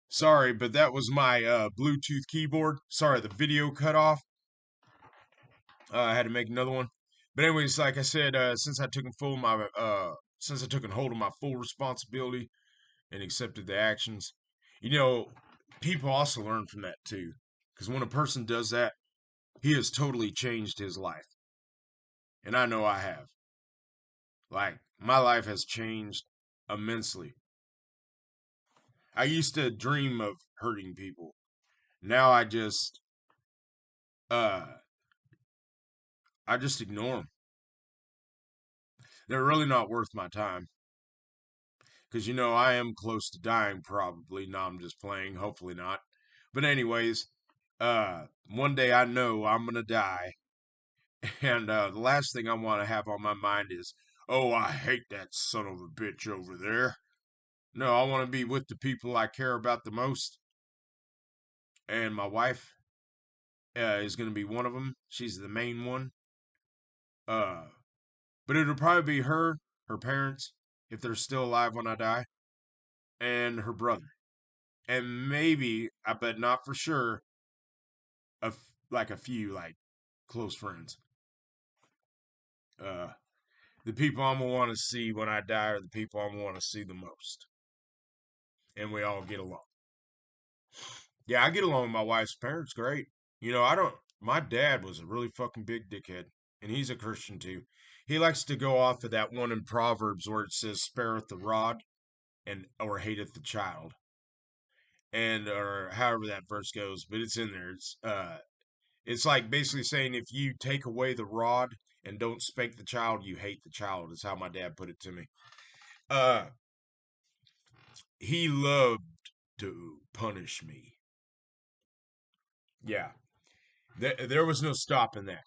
Sorry, but that was my Bluetooth keyboard. Sorry, the video cut off. I had to make another one. But anyways, like I said, since I took hold of my full responsibility and accepted the actions, you know, people also learn from that too. Because when a person does that, he has totally changed his life, and I know I have. Like my life has changed immensely. I used to dream of hurting people. Now uh I just ignore them. They're really not worth my time. Because I am close to dying probably. No, I'm just playing. Hopefully not. But anyways, one day I know I'm gonna die, and the last thing I want to have on my mind is, oh, I hate that son of a bitch over there. No, I want to be with the people I care about the most, and my wife is gonna be one of them. She's the main one. Uh, but it'll probably be her parents, if they're still alive when I die, and her brother, and maybe, I bet not for sure, like a few like close friends. Uh, the people I'm gonna want to see when I die are the people I'm gonna want to see the most, and we all get along. Yeah, I get along with my wife's parents great. I don't. My dad was a really fucking big dickhead, and he's a Christian too. He likes to go off of that one in Proverbs where it says, "Spareth the rod, and or hateth the child," and or however that verse goes, but it's in there. It's like basically saying if you take away the rod and don't spank the child, you hate the child, is how my dad put it to me. Uh he loved to punish me. Yeah. There was no stopping that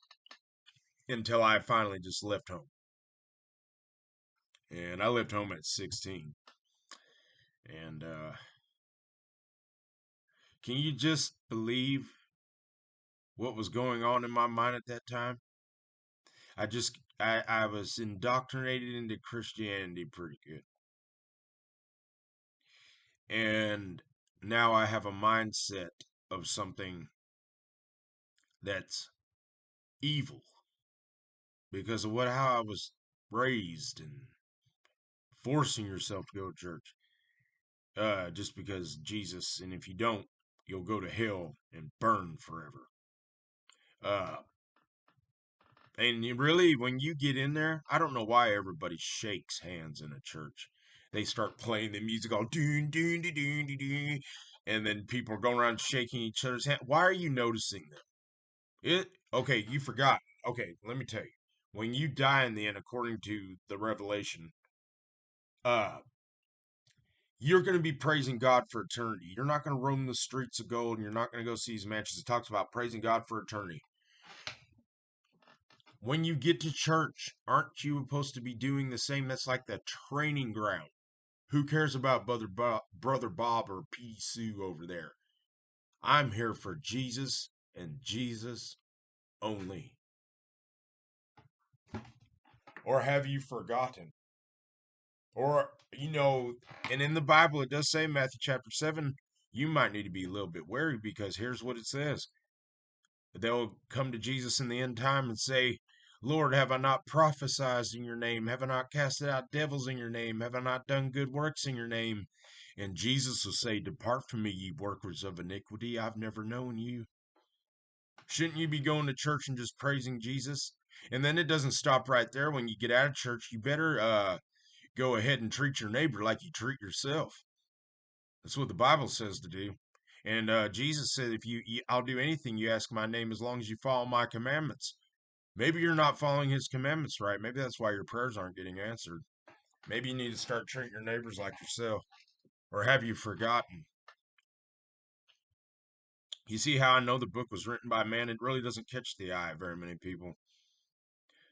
until I finally just left home. And I left home at 16. And can you just believe what was going on in my mind at that time? I was indoctrinated into Christianity pretty good. And now I have a mindset of something that's evil because of how I was raised and forcing yourself to go to church just because Jesus, and if you don't, you'll go to hell and burn forever. Uh, and really, when you get in there, I don't know why everybody shakes hands in a church. They start playing the music all doon doon doon doon doon, doon, and then people are going around shaking each other's hand. Why are you noticing them? Okay, you forgot. Okay, let me tell you. When you die in the end, according to the Revelation, uh, you're going to be praising God for eternity. You're not going to roam the streets of gold, and you're not going to go see his mansions. It talks about praising God for eternity. When you get to church, aren't you supposed to be doing the same? That's like the training ground. Who cares about Brother Bob or P. Sue over there? I'm here for Jesus and Jesus only. Or have you forgotten? Or, and in the Bible, it does say, Matthew chapter 7, you might need to be a little bit wary because here's what it says. They'll come to Jesus in the end time and say, Lord, have I not prophesied in your name? Have I not casted out devils in your name? Have I not done good works in your name? And Jesus will say, depart from me, ye workers of iniquity. I've never known you. Shouldn't you be going to church and just praising Jesus? And then it doesn't stop right there. When you get out of church, you better go ahead and treat your neighbor like you treat yourself. That's what the Bible says to do. And Jesus said, if I'll do anything you ask in my name as long as you follow my commandments. Maybe you're not following his commandments right. Maybe that's why your prayers aren't getting answered. Maybe you need to start treating your neighbors like yourself. Or have you forgotten? You see how I know the book was written by man? It really doesn't catch the eye of very many people.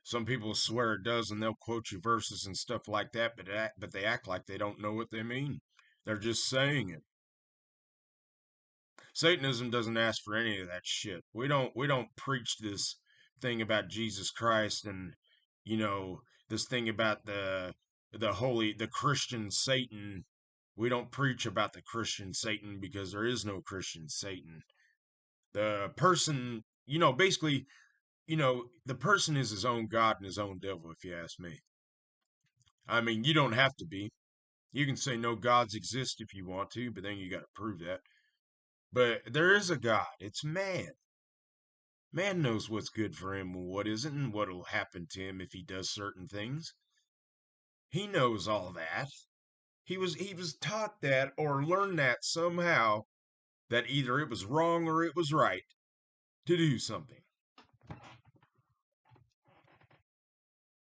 Some people swear it does, and they'll quote you verses and stuff like that, but they act like they don't know what they mean. They're just saying it. Satanism doesn't ask for any of that shit. We don't preach this thing about Jesus Christ and this thing about the Christian Satan. We don't preach about the Christian Satan because there is no Christian Satan. The person, basically, the person is his own God and his own devil, if you ask me. I mean, you don't have to be. You can say no gods exist if you want to, but then you got to prove that. But there is a God. It's man. Man knows what's good for him and what isn't, and what'll happen to him if he does certain things. He knows all that. He was taught that or learned that somehow, that either it was wrong or it was right to do something.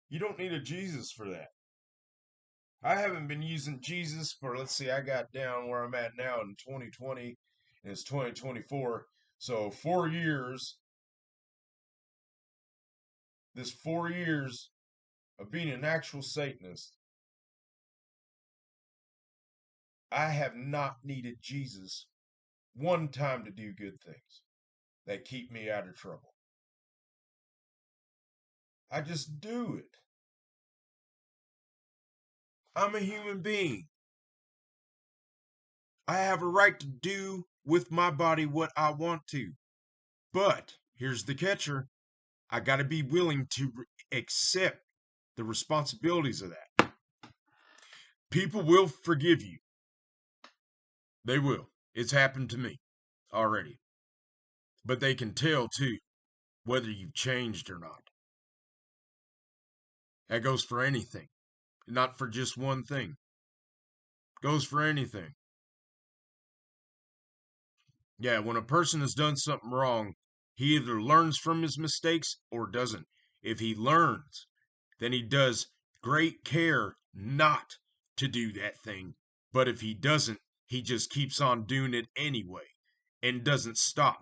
You don't need a Jesus for that. I haven't been using Jesus for, let's see, I got down where I'm at now in 2020, and it's 2024. So 4 years, this 4 years of being an actual Satanist, I have not needed Jesus one time to do good things that keep me out of trouble. I just do it. I'm a human being. I have a right to do with my body what I want to. But here's the catcher. I got to be willing to accept the responsibilities of that. People will forgive you. They will. It's happened to me already. But they can tell, too, whether you've changed or not. That goes for anything, not for just one thing. Goes for anything. Yeah, when a person has done something wrong, he either learns from his mistakes or doesn't. If he learns, then he does great care not to do that thing. But if he doesn't, he just keeps on doing it anyway and doesn't stop.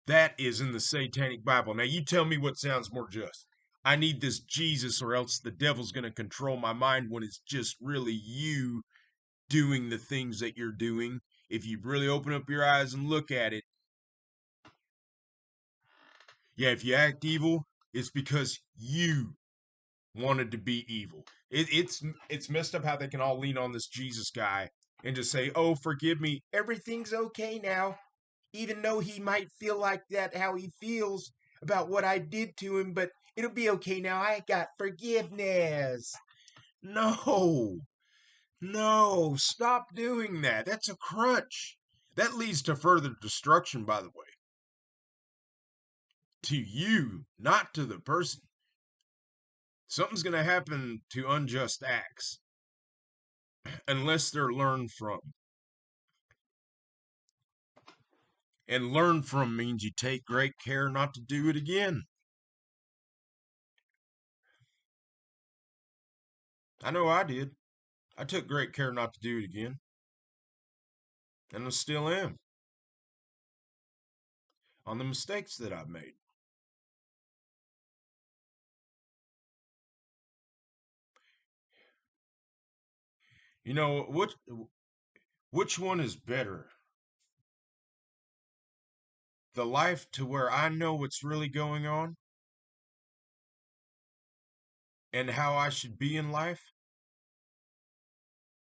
That is in the Satanic Bible. Now, you tell me what sounds more just. I need this Jesus, or else the devil's going to control my mind, when it's just really you doing the things that you're doing. If you really open up your eyes and look at it, yeah, if you act evil, it's because you wanted to be evil. It's messed up how they can all lean on this Jesus guy and just say, "Oh, forgive me, everything's okay now," even though he might feel like that how he feels about what I did to him, but it'll be okay now. I got forgiveness. No, no, stop doing that. That's a crutch. That leads to further destruction, by the way. To you, not to the person. Something's going to happen to unjust acts unless they're learned from. And learn from means you take great care not to do it again. I know I did. I took great care not to do it again. And I still am. On the mistakes that I've made. You know, which one is better? The life to where I know what's really going on and how I should be in life?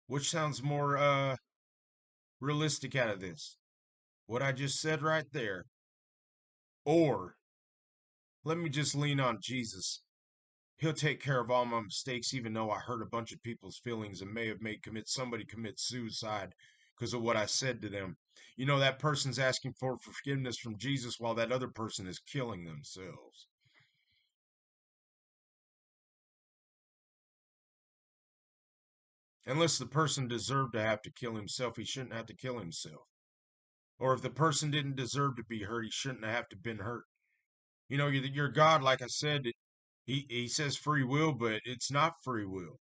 Which sounds more realistic out of this? What I just said right there. Or let me just lean on Jesus. He'll take care of all my mistakes, even though I hurt a bunch of people's feelings and may have made somebody commit suicide because of what I said to them. You know, that person's asking for forgiveness from Jesus while that other person is killing themselves. Unless the person deserved to have to kill himself, he shouldn't have to kill himself. Or if the person didn't deserve to be hurt, he shouldn't have to been hurt. You know, your God, like I said, he says free will, but it's not free will.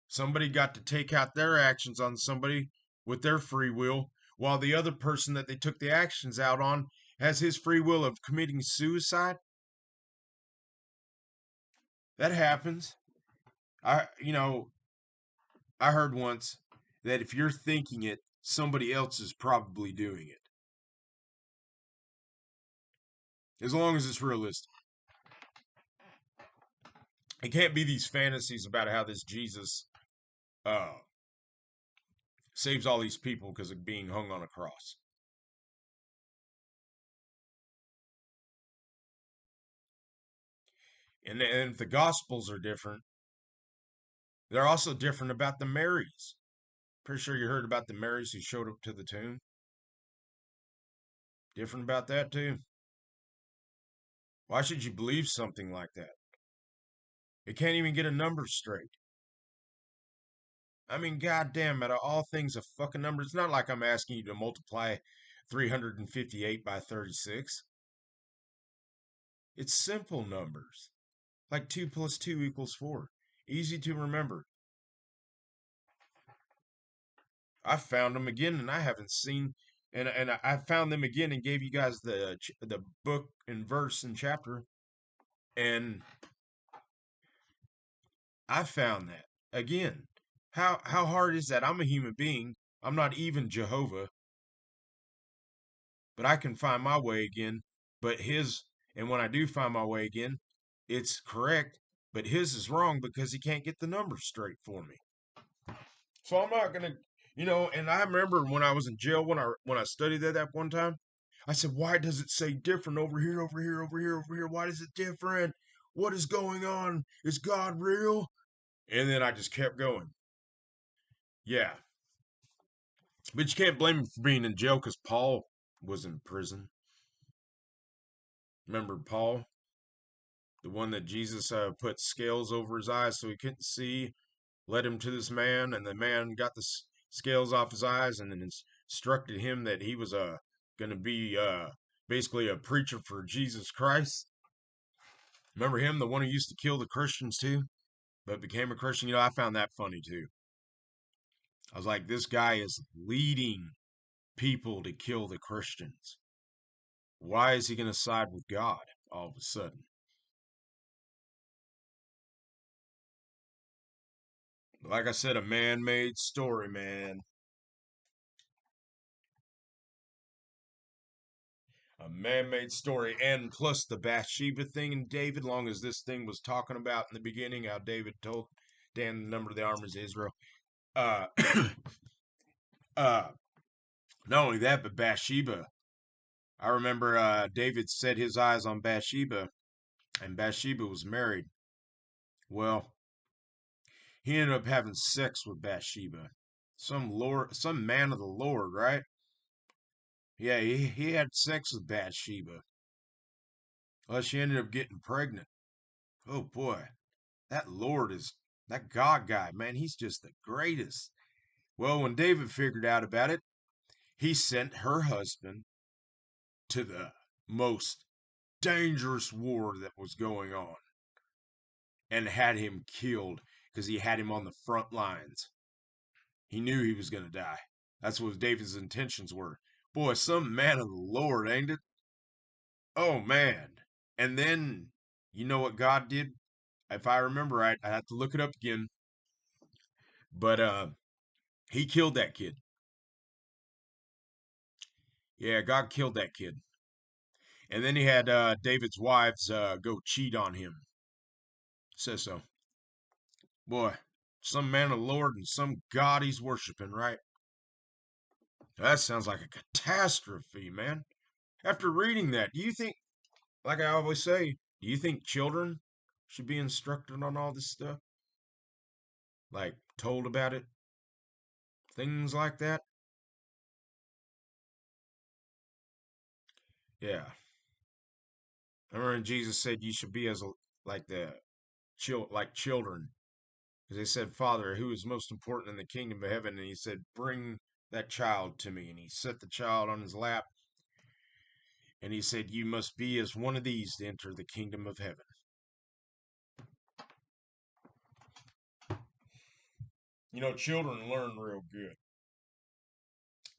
Somebody got to take out their actions on somebody with their free will, while the other person that they took the actions out on has his free will of committing suicide. That happens. I heard once that if you're thinking it, somebody else is probably doing it. As long as it's realistic. It can't be these fantasies about how this Jesus uh Saves all these people because of being hung on a cross. And if the Gospels are different, they're also different about the Marys. Pretty sure you heard about the Marys who showed up to the tomb. Different about that too. Why should you believe something like that? It can't even get a number straight. I mean, goddamn, out of all things, a fucking number. It's not like I'm asking you to multiply 358 by 36. It's simple numbers. Like 2 plus 2 equals 4. Easy to remember. I found them again, and I haven't seen, and I found them again and gave you guys the book and verse and chapter, and I found that again. How hard is that? I'm a human being. I'm not even Jehovah, but I can find my way again. But his, and when I do find my way again, it's correct. But his is wrong because he can't get the numbers straight for me. So I'm not gonna, And I remember when I was in jail when I studied that one time, I said, "Why does it say different over here, over here, over here, over here? Why is it different? What is going on? Is God real?" And then I just kept going. Yeah, but you can't blame him for being in jail because Paul was in prison. Remember Paul, the one that Jesus put scales over his eyes so he couldn't see, led him to this man, and the man got the scales off his eyes, and then instructed him that he was going to be basically a preacher for Jesus Christ. Remember him, the one who used to kill the Christians too, but became a Christian? I found that funny too. I was like, this guy is leading people to kill the Christians. Why is he going to side with God all of a sudden? Like I said, a man-made story, man. A man-made story, and plus the Bathsheba thing and David, long as this thing was talking about in the beginning, how David told Dan the number of the armies of Israel. Uh, uh, not only that, but Bathsheba. I remember David set his eyes on Bathsheba, and Bathsheba was married. Well, he ended up having sex with Bathsheba. Some man of the Lord, right? Yeah, he had sex with Bathsheba. Well, she ended up getting pregnant. Oh boy, that Lord is that God guy, man. He's just the greatest. Well, when David figured out about it, he sent her husband to the most dangerous war that was going on and had him killed because he had him on the front lines. He knew he was going to die. That's what David's intentions were. Boy, some man of the Lord, ain't it? Oh, man. And then, you know what God did? If I remember right, I have to look it up again. But he killed that kid. Yeah, God killed that kid. And then he had David's wives go cheat on him. Says so. Boy, some man of the Lord and some God he's worshiping, right? That sounds like a catastrophe, man. After reading that, do you think, like I always say, do you think children should be instructed on all this stuff? Like told about it? Things like that? Yeah. I remember when Jesus said you should be as like the like children. Because they said, "Father, who is most important in the kingdom of heaven?" And he said, "Bring that child to me." And he set the child on his lap. And he said, "You must be as one of these to enter the kingdom of heaven." Children learn real good.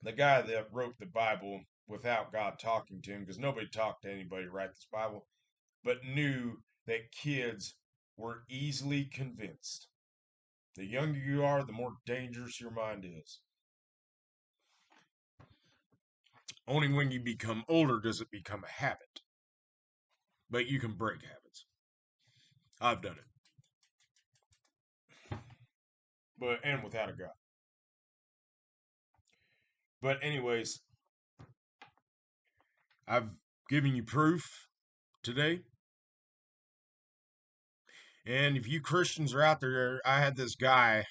The guy that wrote the Bible without God talking to him, because nobody talked to anybody to write this Bible, but knew that kids were easily convinced. The younger you are, the more dangerous your mind is. Only when you become older does it become a habit. But you can break habits. I've done it. And without a God. But anyways, I've given you proof today. And if you Christians are out there, I had this guy,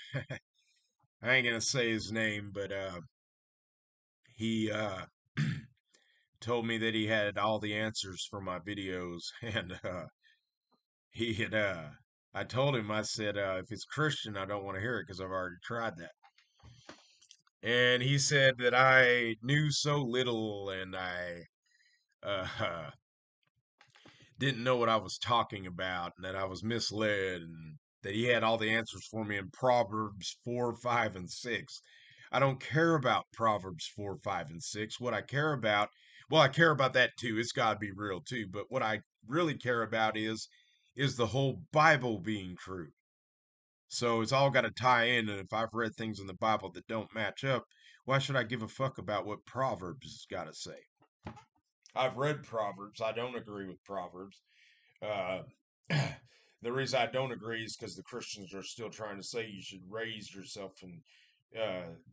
I ain't gonna say his name, but he told me that he had all the answers for my videos, and he had I told him, I said, if it's Christian, I don't want to hear it because I've already tried that. And he said that I knew so little and I uh, didn't know what I was talking about and that I was misled and that he had all the answers for me in Proverbs 4, 5, and 6. I don't care about Proverbs 4, 5, and 6. What I care about, well, I care about that too. It's got to be real too. But what I really care about is the whole Bible being true. So it's all got to tie in. And if I've read things in the Bible that don't match up, why should I give a fuck about what Proverbs has got to say? I've read Proverbs. I don't agree with Proverbs. Uh, the reason I don't agree is because the Christians are still trying to say you should raise yourself and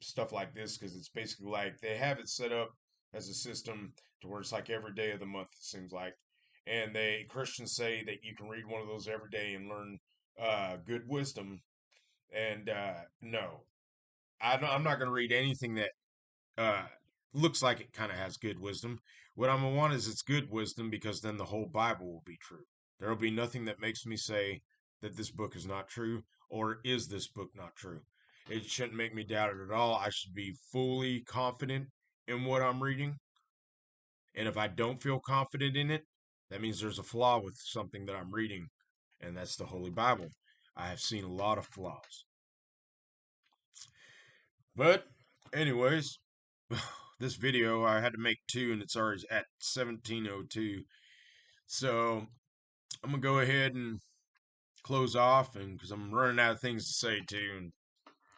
stuff like this because it's basically like they have it set up as a system to where it's like every day of the month, it seems like. And they Christians say that you can read one of those every day and learn good wisdom. And no, I'm not going to read anything that uh, looks like it kind of has good wisdom. What I'm gonna want is it's good wisdom because then the whole Bible will be true. There will be nothing that makes me say that this book is not true or is this book not true. It shouldn't make me doubt it at all. I should be fully confident in what I'm reading. And if I don't feel confident in it, that means there's a flaw with something that I'm reading, and that's the Holy Bible. I have seen a lot of flaws. But, anyways, this video I had to make two and it's already at 17:02. So I'm gonna go ahead and close off and because I'm running out of things to say too, and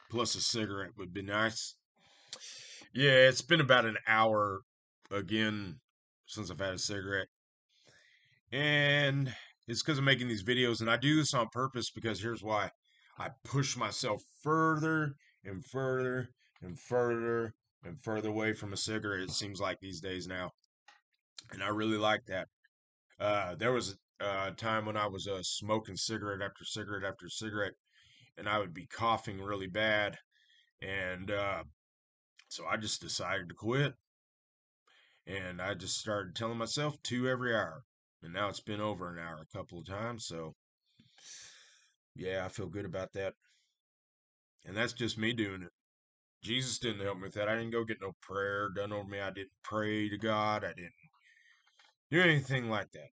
plus a cigarette would be nice. Yeah, it's been about an hour again since I've had a cigarette. And it's because I'm making these videos and I do this on purpose because here's why. I push myself further and further and further and further away from a cigarette, it seems like these days now. And I really like that. There was a time when I was smoking cigarette after cigarette after cigarette, and I would be coughing really bad. And so I just decided to quit. And I just started telling myself two every hour. And now it's been over an hour a couple of times. So yeah, I feel good about that. And that's just me doing it. Jesus didn't help me with that. I didn't go get no prayer done over me. I didn't pray to God. I didn't do anything like that.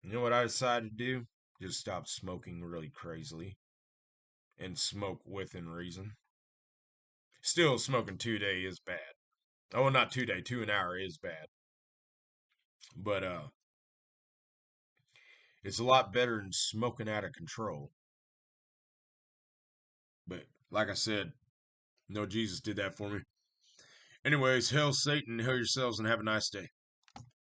You know what I decided to do? Just stop smoking really crazily and smoke within reason. Still, smoking 2 day is bad. Oh, not 2 day, 2 an hour is bad. But it's a lot better than smoking out of control. But like I said, no, Jesus did that for me. Anyways, hail Satan, hail yourselves, and have a nice day.